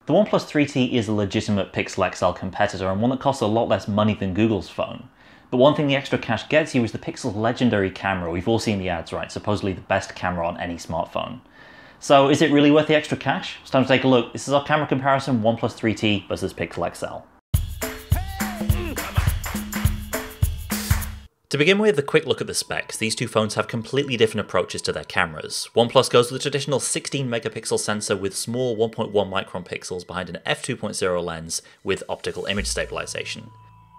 The OnePlus 3T is a legitimate Pixel XL competitor and one that costs a lot less money than Google's phone. But one thing the extra cash gets you is the Pixel's legendary camera. We've all seen the ads, right? Supposedly the best camera on any smartphone. So is it really worth the extra cash? It's time to take a look. This is our camera comparison, OnePlus 3T versus Pixel XL. To begin with, a quick look at the specs. These two phones have completely different approaches to their cameras. OnePlus goes with the traditional 16 megapixel sensor with small 1.1 micron pixels behind an f2.0 lens with optical image stabilization.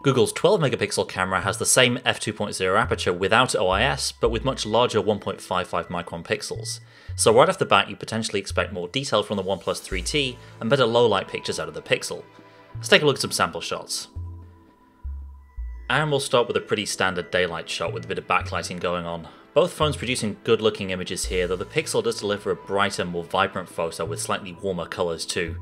Google's 12 megapixel camera has the same f2.0 aperture without OIS, but with much larger 1.55 micron pixels. So right off the bat you potentially expect more detail from the OnePlus 3T and better low light pictures out of the Pixel. Let's take a look at some sample shots. And we'll start with a pretty standard daylight shot with a bit of backlighting going on. Both phones producing good looking images here, though the Pixel does deliver a brighter, more vibrant photo with slightly warmer colours too.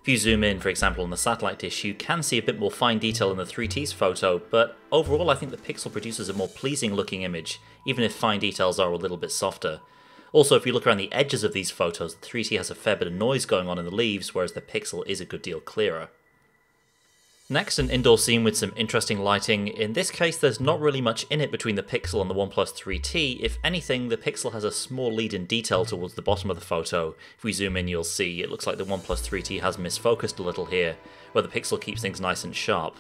If you zoom in, for example, on the satellite dish, you can see a bit more fine detail in the 3T's photo, but overall I think the Pixel produces a more pleasing looking image, even if fine details are a little bit softer. Also, if you look around the edges of these photos, the 3T has a fair bit of noise going on in the leaves, whereas the Pixel is a good deal clearer. Next, an indoor scene with some interesting lighting. In this case, there's not really much in it between the Pixel and the OnePlus 3T. If anything, the Pixel has a small lead in detail towards the bottom of the photo. If we zoom in, you'll see it looks like the OnePlus 3T has misfocused a little here, where the Pixel keeps things nice and sharp.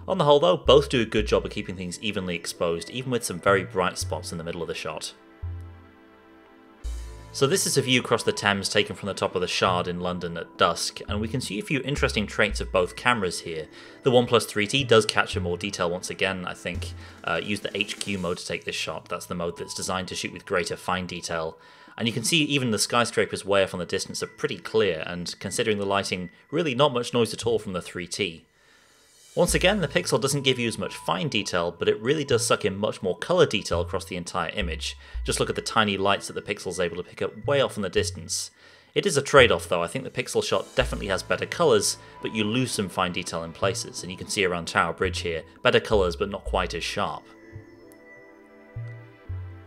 On the whole though, both do a good job of keeping things evenly exposed, even with some very bright spots in the middle of the shot. So this is a view across the Thames taken from the top of the Shard in London at dusk, and we can see a few interesting traits of both cameras here. The OnePlus 3T does capture more detail once again, I think. Use the HQ mode to take this shot. That's the mode that's designed to shoot with greater fine detail. And you can see even the skyscrapers way off on the distance are pretty clear, and considering the lighting, really not much noise at all from the 3T. Once again, the Pixel doesn't give you as much fine detail, but it really does suck in much more colour detail across the entire image. Just look at the tiny lights that the Pixel is able to pick up way off in the distance. It is a trade-off though. I think the Pixel shot definitely has better colours, but you lose some fine detail in places, and you can see around Tower Bridge here, better colours but not quite as sharp.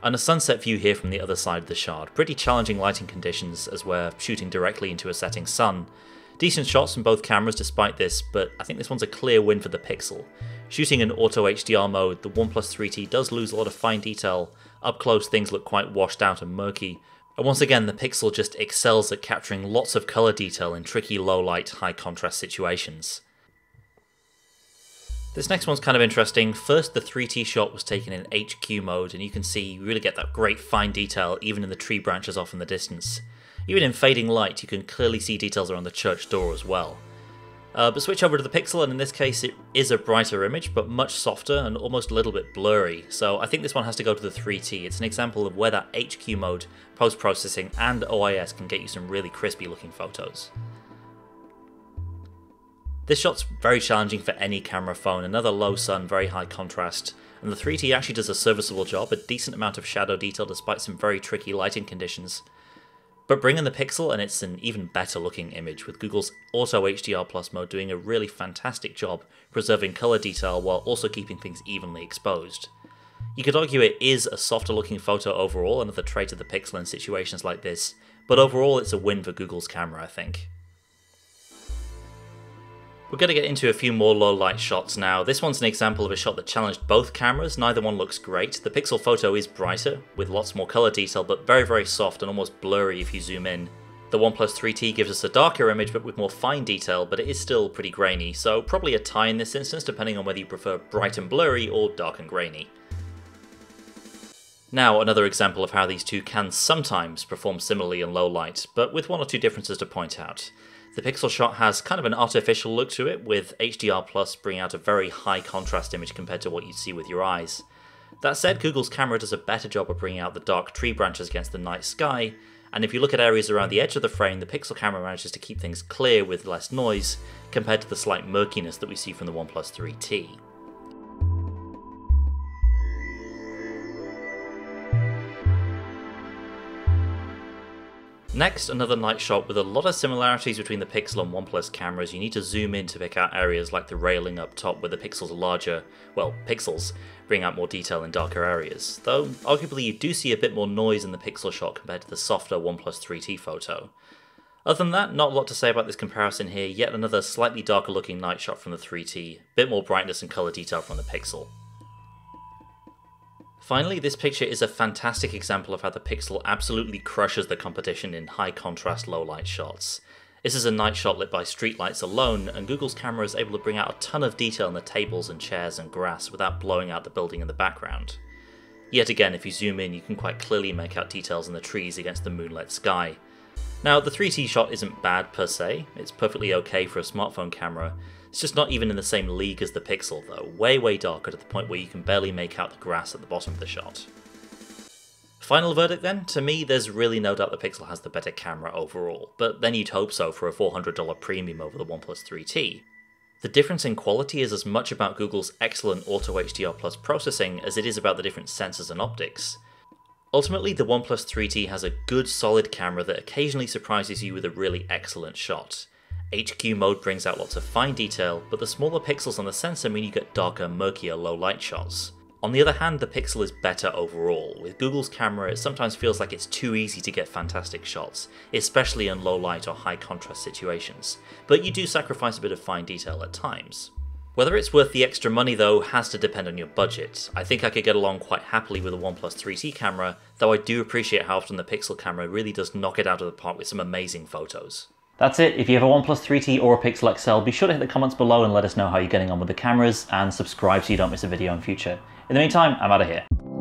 And a sunset view here from the other side of the Shard. Pretty challenging lighting conditions as we're shooting directly into a setting sun. Decent shots from both cameras despite this, but I think this one's a clear win for the Pixel. Shooting in Auto HDR mode, the OnePlus 3T does lose a lot of fine detail. Up close things look quite washed out and murky. And once again, the Pixel just excels at capturing lots of colour detail in tricky low light, high contrast situations. This next one's kind of interesting. First, the 3T shot was taken in HQ mode, and you can see you really get that great fine detail even in the tree branches off in the distance. Even in fading light, you can clearly see details around the church door as well. But switch over to the Pixel, and in this case it is a brighter image, but much softer and almost a little bit blurry. So I think this one has to go to the 3T. It's an example of where that HQ mode, post-processing and OIS can get you some really crispy looking photos. This shot's very challenging for any camera phone. Another low sun, very high contrast. And the 3T actually does a serviceable job, a decent amount of shadow detail despite some very tricky lighting conditions. But bring in the Pixel and it's an even better looking image, with Google's Auto HDR Plus mode doing a really fantastic job preserving colour detail while also keeping things evenly exposed. You could argue it is a softer looking photo overall, another trait of the Pixel in situations like this, but overall it's a win for Google's camera, I think. We're going to get into a few more low light shots now. This one's an example of a shot that challenged both cameras. Neither one looks great. The Pixel photo is brighter, with lots more colour detail, but very soft and almost blurry if you zoom in. The OnePlus 3T gives us a darker image but with more fine detail, but it is still pretty grainy, so probably a tie in this instance depending on whether you prefer bright and blurry or dark and grainy. Now another example of how these two can sometimes perform similarly in low light, but with one or two differences to point out. The Pixel shot has kind of an artificial look to it, with HDR Plus bringing out a very high contrast image compared to what you'd see with your eyes. That said, Google's camera does a better job of bringing out the dark tree branches against the night sky, and if you look at areas around the edge of the frame, the Pixel camera manages to keep things clear with less noise, compared to the slight murkiness that we see from the OnePlus 3T. Next, another night shot with a lot of similarities between the Pixel and OnePlus cameras. You need to zoom in to pick out areas like the railing up top where the pixels are larger, well, pixels, bring out more detail in darker areas. Though, arguably you do see a bit more noise in the Pixel shot compared to the softer OnePlus 3T photo. Other than that, not a lot to say about this comparison here, yet another slightly darker looking night shot from the 3T, bit more brightness and colour detail from the Pixel. Finally, this picture is a fantastic example of how the Pixel absolutely crushes the competition in high contrast low light shots. This is a night shot lit by streetlights alone, and Google's camera is able to bring out a ton of detail in the tables and chairs and grass without blowing out the building in the background. Yet again, if you zoom in, you can quite clearly make out details in the trees against the moonlit sky. Now, the 3T shot isn't bad per se, it's perfectly okay for a smartphone camera. It's just not even in the same league as the Pixel though, way darker to the point where you can barely make out the grass at the bottom of the shot. Final verdict then, to me there's really no doubt the Pixel has the better camera overall, but then you'd hope so for a $400 premium over the OnePlus 3T. The difference in quality is as much about Google's excellent Auto Hdr Plus processing as it is about the different sensors and optics. Ultimately, the OnePlus 3T has a good solid camera that occasionally surprises you with a really excellent shot. HQ mode brings out lots of fine detail, but the smaller pixels on the sensor mean you get darker, murkier, low light shots. On the other hand, the Pixel is better overall. With Google's camera, it sometimes feels like it's too easy to get fantastic shots, especially in low light or high contrast situations, but you do sacrifice a bit of fine detail at times. Whether it's worth the extra money though has to depend on your budget. I think I could get along quite happily with a OnePlus 3T camera, though I do appreciate how often the Pixel camera really does knock it out of the park with some amazing photos. That's it. If you have a OnePlus 3T or a Pixel XL, be sure to hit the comments below and let us know how you're getting on with the cameras, and subscribe so you don't miss a video in future. In the meantime, I'm out of here.